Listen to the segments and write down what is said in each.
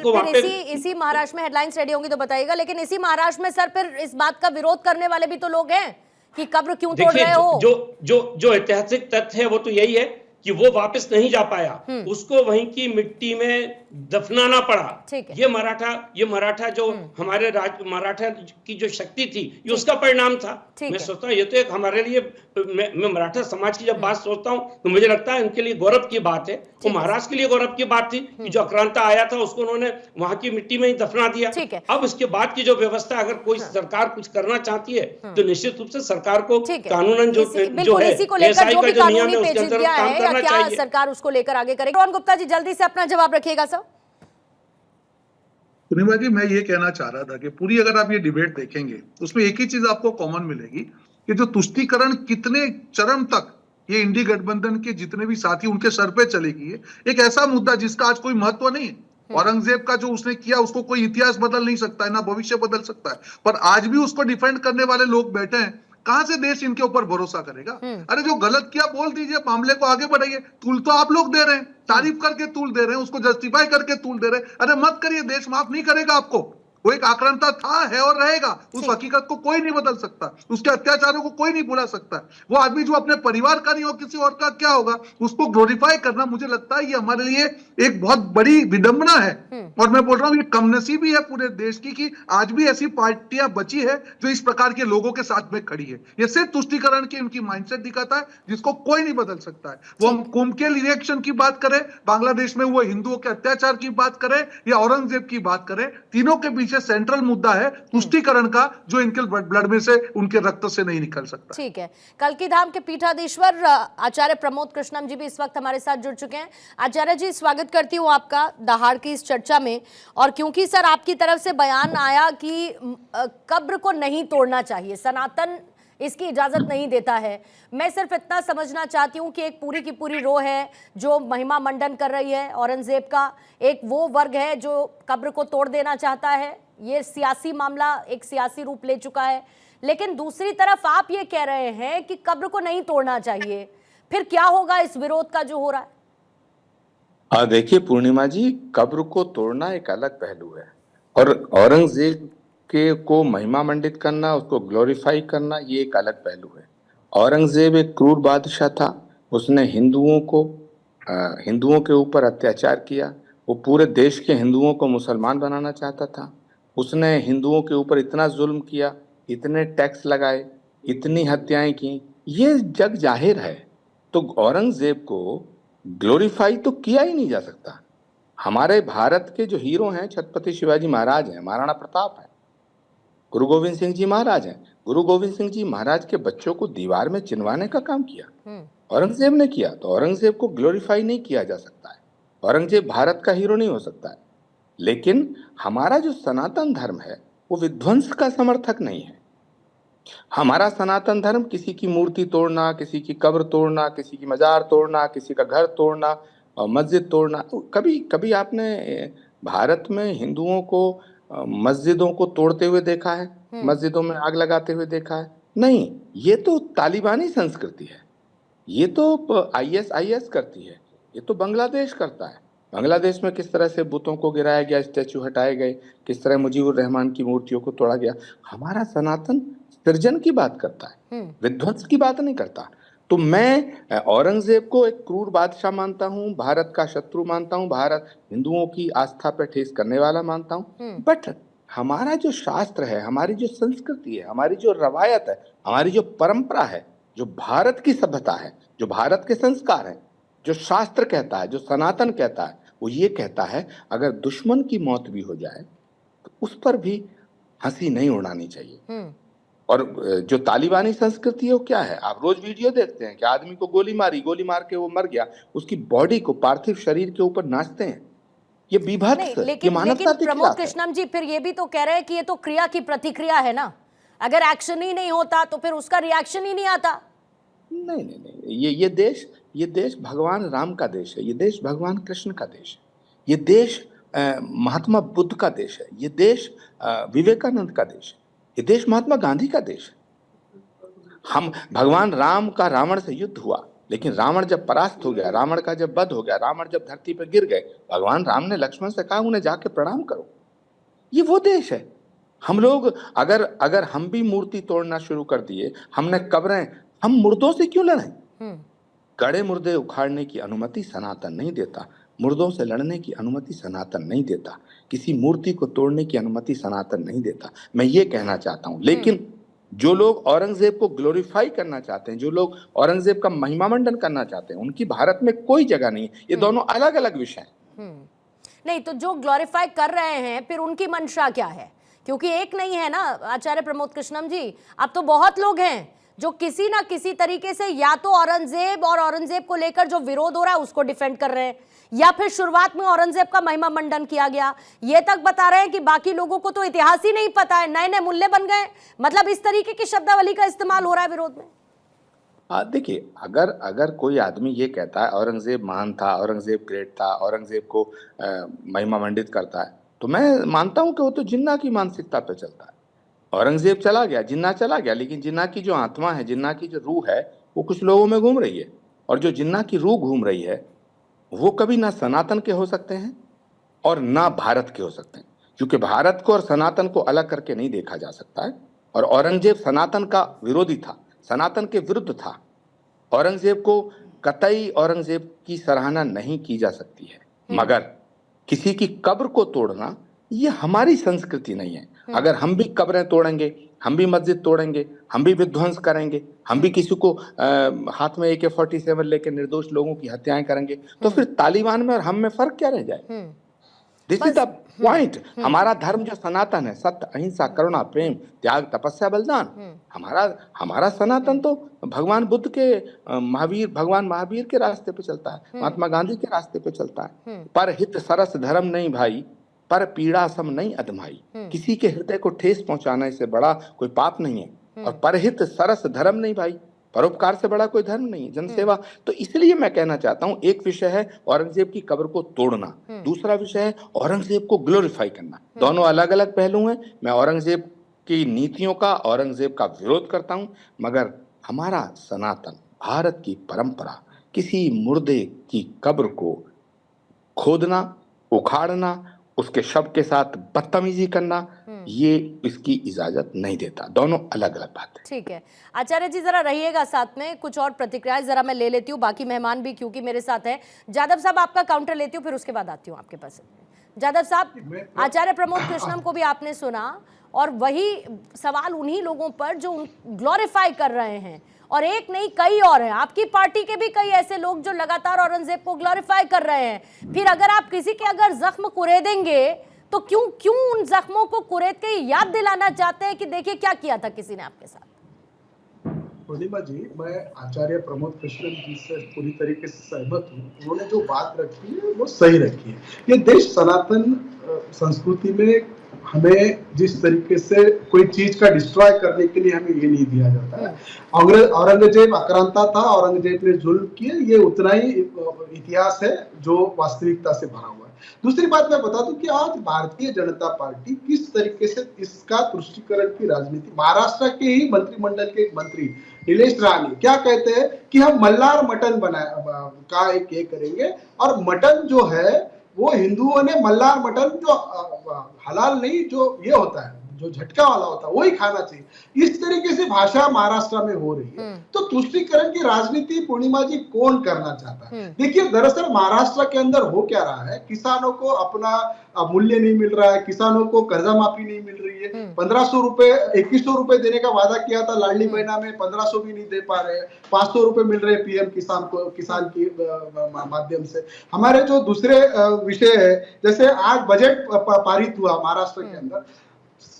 उसको वहां पे इसी महाराष्ट्र में हेडलाइंस रेडी होंगी तो बताइएगा, लेकिन इसी महाराष्ट्र में सर फिर इस बात का विरोध करने वाले भी तो लोग हैं कि कब्र क्यों तोड़ रहे हो। जो ऐतिहासिक तथ्य है वो तो यही है कि वो वापस नहीं जा पाया, उसको वहीं की मिट्टी में दफनाना पड़ा। ये मराठा जो हमारे मराठा की जो शक्ति थी, ये उसका परिणाम था। मैं सोचता हूँ ये तो एक हमारे लिए, मैं मराठा समाज की जब बात सोचता हूँ तो मुझे लगता है उनके लिए गौरव की बात है। वो महाराष्ट्र के लिए गौरव की बात थी कि जो आक्रांता आया था उसको उन्होंने वहां की मिट्टी में ही दफना दिया। अब इसके बाद की जो व्यवस्था, अगर कोई सरकार कुछ करना चाहती है तो निश्चित रूप से सरकार को कानूनन जो है इसी को लेकर जो भी कानूनी पेचीदगियां है या क्या सरकार उसको लेकर आगे करेगी। रोहन गुप्ता जी जल्दी से अपना जवाब रखिएगा सर। पूर्णिमा जी, मैं ये कहना चाह रहा था कि पूरी अगर आप ये डिबेट देखेंगे उसमें एक ही चीज आपको कॉमन मिलेगी कि जो तुष्टीकरण कितने चरम तक ये इंडी गठबंधन के जितने भी साथी उनके सर पे चलेगी है। एक ऐसा मुद्दा जिसका आज कोई महत्व नहीं है। औरंगजेब का जो उसने किया उसको कोई इतिहास बदल नहीं सकता है, ना भविष्य बदल सकता है, पर आज भी उसको डिफेंड करने वाले लोग बैठे हैं। कहां से देश इनके ऊपर भरोसा करेगा? अरे जो गलत किया बोल दीजिए, मामले को आगे बढ़ाइए। तूल तो आप लोग दे रहे हैं, तारीफ करके तूल दे रहे हैं, उसको जस्टिफाई करके तूल दे रहे हैं। अरे मत करिए, देश माफ नहीं करेगा आपको। वो एक आक्रांता था, है और रहेगा। उस हकीकत को कोई नहीं बदल सकता, उसके अत्याचारों को कोई नहीं भुला सकता। वो आदमी जो अपने परिवार का नहीं हो, किसी और का क्या होगा, उसको ग्लोरीफाई करना, मुझे लगता है ये हमारे लिए एक बहुत बड़ी विडंबना है। और मैं बोल रहा हूँ ये कमनसीबी है पूरे देश की कि आज भी ऐसी पार्टियां बची है जो इस प्रकार के लोगों के साथ में खड़ी है। ये सिर्फ तुष्टीकरण की उनकी माइंडसेट दिखाता है जिसको कोई नहीं बदल सकता है। वो हम कुंभ के रिएक्शन की बात करें, बांग्लादेश में वो हिंदुओं के अत्याचार की बात करें या औरंगजेब की बात करें, तीनों के पीछे सेंट्रल मुद्दा है तुष्टीकरण का, जो इनके ब्लड में से, उनके रक्त से नहीं निकल सकता। ठीक है, कल्की धाम के पीठाधीश्वर आचार्य प्रमोद कृष्णम जी भी इस वक्त हमारे साथ जुड़ चुके हैं। आचार्य जी, स्वागत करती हूँ आपका दहाड़ की इस चर्चा में। और क्योंकि सर आपकी तरफ से बयान आया कि कब्र को नहीं तोड़ना चाहिए, सनातन इसकी इजाजत नहीं देता है, मैं सिर्फ इतना समझना चाहती हूँ कि एक पूरी की पूरी रो है जो महिमा मंडन कर रही है औरंगजेब का, एक वो वर्ग है जो कब्र को तोड़ देना चाहता है। ये सियासी मामला एक सियासी रूप ले चुका है। लेकिन दूसरी तरफ आप ये कह रहे हैं कि कब्र को नहीं तोड़ना चाहिए, फिर क्या होगा इस विरोध का जो हो रहा है? देखिए पूर्णिमा जी, कब्र को तोड़ना एक अलग पहलू है और औरंगजेब के को महिमा मंडित करना, उसको ग्लोरीफाई करना, ये एक अलग पहलू है। औरंगजेब एक क्रूर बादशाह था। उसने हिंदुओं के ऊपर अत्याचार किया। वो पूरे देश के हिंदुओं को मुसलमान बनाना चाहता था। उसने हिंदुओं के ऊपर इतना जुल्म किया, इतने टैक्स लगाए, इतनी हत्याएं की, ये जग जाहिर है। तो औरंगजेब को ग्लोरीफाई तो किया ही नहीं जा सकता। हमारे भारत के जो हीरो हैं, छत्रपति शिवाजी महाराज हैं, महाराणा प्रताप हैं, गुरु गोविंद सिंह जी महाराज हैं। गुरु गोविंद सिंह जी महाराज के बच्चों को दीवार में चिनवाने का काम किया, औरंगजेब ने किया। तो औरंगजेब को ग्लोरीफाई नहीं किया जा सकता है। औरंगजेब भारत का हीरो नहीं हो सकता है। लेकिन हमारा जो सनातन धर्म है वो विध्वंस का समर्थक नहीं है। हमारा सनातन धर्म किसी की मूर्ति तोड़ना, किसी की कब्र तोड़ना, किसी की मजार तोड़ना, किसी का घर तोड़ना और मस्जिद तोड़ना, कभी कभी आपने भारत में हिंदुओं को मस्जिदों को तोड़ते हुए देखा है? मस्जिदों में आग लगाते हुए देखा है? नहीं। ये तो तालिबानी संस्कृति है, ये तो आईएस करती है, ये तो बांग्लादेश करता है। बांग्लादेश में किस तरह से बुतों को गिराया गया, स्टैचू हटाए गए, किस तरह मुजीबुर रहमान की मूर्तियों को तोड़ा गया। हमारा सनातन सृजन की बात करता है, विध्वंस की बात नहीं करता। तो मैं औरंगजेब को एक क्रूर बादशाह मानता हूँ, भारत का शत्रु मानता हूँ, भारत हिंदुओं की आस्था पर ठेस करने वाला मानता हूँ। बट हमारा जो शास्त्र है, हमारी जो संस्कृति है, हमारी जो रवायत है, हमारी जो परंपरा है, जो भारत की सभ्यता है, जो भारत के संस्कार है, जो शास्त्र कहता है, जो सनातन कहता है, वो ये कहता है अगर दुश्मन की मौत भी हो जाए तो उस पर भी हंसी नहीं उड़ानी चाहिए। और जो तालिबानी संस्कृति है वो क्या है? आप रोज वीडियो देखते हैं कि आदमी को गोली मार के वो मर गया, उसकी बॉडी को, पार्थिव शरीर के ऊपर नाचते हैं। ये विभत्स, ये मानवता की प्रमोद कृष्णम जी फिर ये भी तो कह रहे हैं कि ये तो क्रिया की प्रतिक्रिया है ना, अगर एक्शन ही नहीं होता तो फिर उसका रिएक्शन ही नहीं आता। नहीं, ये देश भगवान राम का देश है, ये देश भगवान कृष्ण का देश है, ये देश महात्मा बुद्ध का देश है, ये देश विवेकानंद का देश है, ये देश महात्मा गांधी का देश है। हम भगवान राम का रावण से युद्ध हुआ, लेकिन रावण जब परास्त हो गया, रावण का जब वध हो गया, रावण जब धरती पर गिर गए, भगवान राम ने लक्ष्मण से कहा उन्हें जाके प्रणाम करो। ये वो देश है। हम लोग अगर हम भी मूर्ति तोड़ना शुरू कर दिए, हमने कब्रें, हम मुर्दों से क्यों लड़ें? गड़े मुर्दे उखाड़ने की अनुमति सनातन नहीं देता, मुर्दों से लड़ने की अनुमति सनातन नहीं देता, किसी मूर्ति को तोड़ने की अनुमति सनातन नहीं देता। मैं ये कहना चाहता हूं। लेकिन जो लोग औरंगजेब को ग्लोरीफाई करना चाहते हैं, जो लोग औरंगजेब का महिमा मंडन करना चाहते हैं, उनकी भारत में कोई जगह नहीं है। ये दोनों अलग अलग विषय हैं। नहीं, तो जो ग्लोरीफाई कर रहे हैं फिर उनकी मंशा क्या है? क्योंकि एक नहीं है ना आचार्य प्रमोद कृष्णम जी, अब तो बहुत लोग हैं जो किसी ना किसी तरीके से या तो औरंगजेब और औरंगजेब को लेकर जो विरोध हो रहा है उसको डिफेंड कर रहे हैं, या फिर शुरुआत में औरंगजेब का महिमा मंडन किया गया, ये तक बता रहे हैं कि बाकी लोगों को तो इतिहास ही नहीं पता है, नए नए मूल्य बन गए। मतलब इस तरीके की शब्दावली का इस्तेमाल हो रहा है विरोध में। देखिए, अगर कोई आदमी ये कहता है औरंगजेब महान था, औरंगजेब ग्रेट था, औरंगजेब को महिमा मंडित करता है, तो मैं मानता हूं कि वो तो जिन्ना की मानसिकता पे चलता है। औरंगजेब चला गया, जिन्ना चला गया, लेकिन जिन्ना की जो आत्मा है, जिन्ना की जो रूह है, वो कुछ लोगों में घूम रही है। और जो जिन्ना की रूह घूम रही है वो कभी ना सनातन के हो सकते हैं और ना भारत के हो सकते हैं, क्योंकि भारत को और सनातन को अलग करके नहीं देखा जा सकता है। और औरंगजेब सनातन का विरोधी था, सनातन के विरुद्ध था। औरंगजेब को कतई औरंगजेब की सराहना नहीं की जा सकती है, मगर किसी की कब्र को तोड़ना ये हमारी संस्कृति नहीं है। अगर हम भी कब्रें तोड़ेंगे, हम भी मस्जिद तोड़ेंगे, हम भी विध्वंस करेंगे, हम भी किसी को हाथ में AK-47 लेके निर्दोष लोगों की हत्याएं करेंगे, तो फिर तालिबान में और हम में फर्क क्या रह जाए? This is the point. हमारा धर्म जो सनातन है, सत्य, अहिंसा, करुणा, प्रेम, त्याग, तपस्या, बलिदान, हमारा सनातन तो भगवान बुद्ध के भगवान महावीर के रास्ते पे चलता है, महात्मा गांधी के रास्ते पे चलता है। पर हित सरस धर्म नहीं भाई, पर पीड़ा सम नहीं अधमाई। किसी के हृदय को ठेस पहुंचाने से बड़ा कोई पाप नहीं है। और परहित सरस धर्म नहीं भाई, परोपकार से बड़ा कोई धर्म नहीं है, जनसेवा। तो इसलिए मैं कहना चाहता हूं, एक विषय है औरंगजेब की कब्र को तोड़ना, दूसरा विषय है औरंगजेब को ग्लोरीफाई करना। दोनों अलग अलग पहलू हैं। मैं औरंगजेब की नीतियों का, औरंगजेब का विरोध करता हूं, मगर हमारा सनातन भारत की परंपरा किसी मुर्दे की कब्र को खोदना, उखाड़ना, उसके शव के साथ बदतमीजी करना, ये इसकी इजाजत नहीं देता। दोनों अलग अलग बात है। ठीक है आचार्य जी, जरा रहिएगा साथ में, कुछ और प्रतिक्रियाएं जरा मैं ले लेती हूँ, बाकी मेहमान भी क्योंकि मेरे साथ हैं। जादव साहब आपका काउंटर लेती हूँ, फिर उसके बाद आती हूँ आपके पास। जादव साहब, आचार्य प्रमोद कृष्णम को भी आपने सुना और वही सवाल उन्हीं लोगों पर जो ग्लोरीफाई कर रहे हैं, और एक नहीं कई और हैं, आपकी पार्टी के भी कई ऐसे लोग जो लगातार औरंगजेब को ग्लोरीफाई कर रहे हैं। फिर अगर आप किसी के अगर जख्म कुरेदेंगे तो क्यों उन जख्मों को कुरेद के याद दिलाना चाहते हैं कि देखिए क्या किया था किसी ने आपके साथ? पूर्णिमा जी, मैं आचार्य प्रमोद कृष्णन जी से पूरी तरीके से सहमत हूँ। उन्होंने जो बात रखी है वो सही रखी है। ये देश सनातन संस्कृति में हमें जिस तरीके से कोई चीज का डिस्ट्रॉय करने के लिए हमें ये नहीं दिया जाता है। औरंगजेब आक्रांता था, औरंगजेब ने जुल्म किए, ये उतना ही इतिहास है जो वास्तविकता से भरा हुआ है। दूसरी बात मैं बता दूं कि आज भारतीय जनता पार्टी किस तरीके से इसका तुष्टीकरण की राजनीति, महाराष्ट्र के ही मंत्रिमंडल के एक मंत्री नीलेश राणे क्या कहते हैं कि हम मल्हार मटन का एक ये करेंगे, और मटन जो है वो हिंदुओं ने मल्हार मटन जो हलाल नहीं, जो ये होता है जो झटका वाला होता है वही खाना चाहिए। इस तरीके से भाषा महाराष्ट्र में हो रही है। तो तुष्टीकरण की राजनीति पूर्णिमा जी कौन करना चाहता है? देखिए, दरअसल महाराष्ट्र के अंदर हो क्या रहा है, किसानों को अपना मूल्य नहीं मिल रहा है, किसानों को कर्जा माफी नहीं मिल रही है। 1500 रुपए 2100 रुपए देने का वादा किया था लाडली बहना में, 1500 भी नहीं दे पा रहे। 500 रुपए मिल रहे पीएम किसान के माध्यम से। हमारे जो दूसरे विषय है, जैसे आज बजट पारित हुआ महाराष्ट्र के अंदर,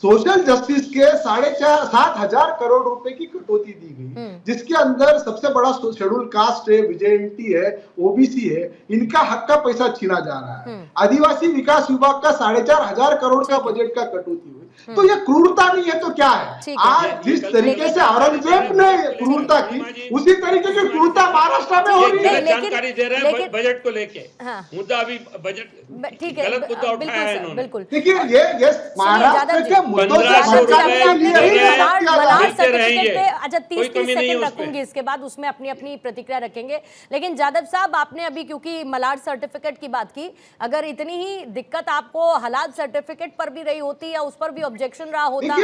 सोशल जस्टिस के 7,500 करोड़ रुपए की कटौती दी गई, जिसके अंदर सबसे बड़ा शेड्यूल कास्ट है, विजेएनटी है, ओबीसी है, इनका हक का पैसा छीना जा रहा है। आदिवासी विकास विभाग का 4,500 करोड़ का बजट का कटौती हुई। तो ये क्रूरता नहीं है तो क्या है? आज जिस तरीके से औरंगजेब ने क्रूरता की, उसी तरीके की क्रूरता महाराष्ट्र में हो रही है। जानकारी दे रहे हैं बजट को लेके। मुद्दा अभी बजट ठीक है, गलत मुद्दा उठाया है इन्होंने। बिल्कुल। देखिए ये महाराष्ट्र के मुद्दों से अच्छा 30 सेकंड रखूंगी, इसके बाद उसमें अपनी अपनी प्रतिक्रिया रखेंगे। लेकिन जादव साहब, आपने अभी क्योंकि मलाड सर्टिफिकेट की बात की, अगर इतनी ही दिक्कत आपको हालात सर्टिफिकेट पर भी रही होती या उस पर भी ऑब्जेक्शन रहा होता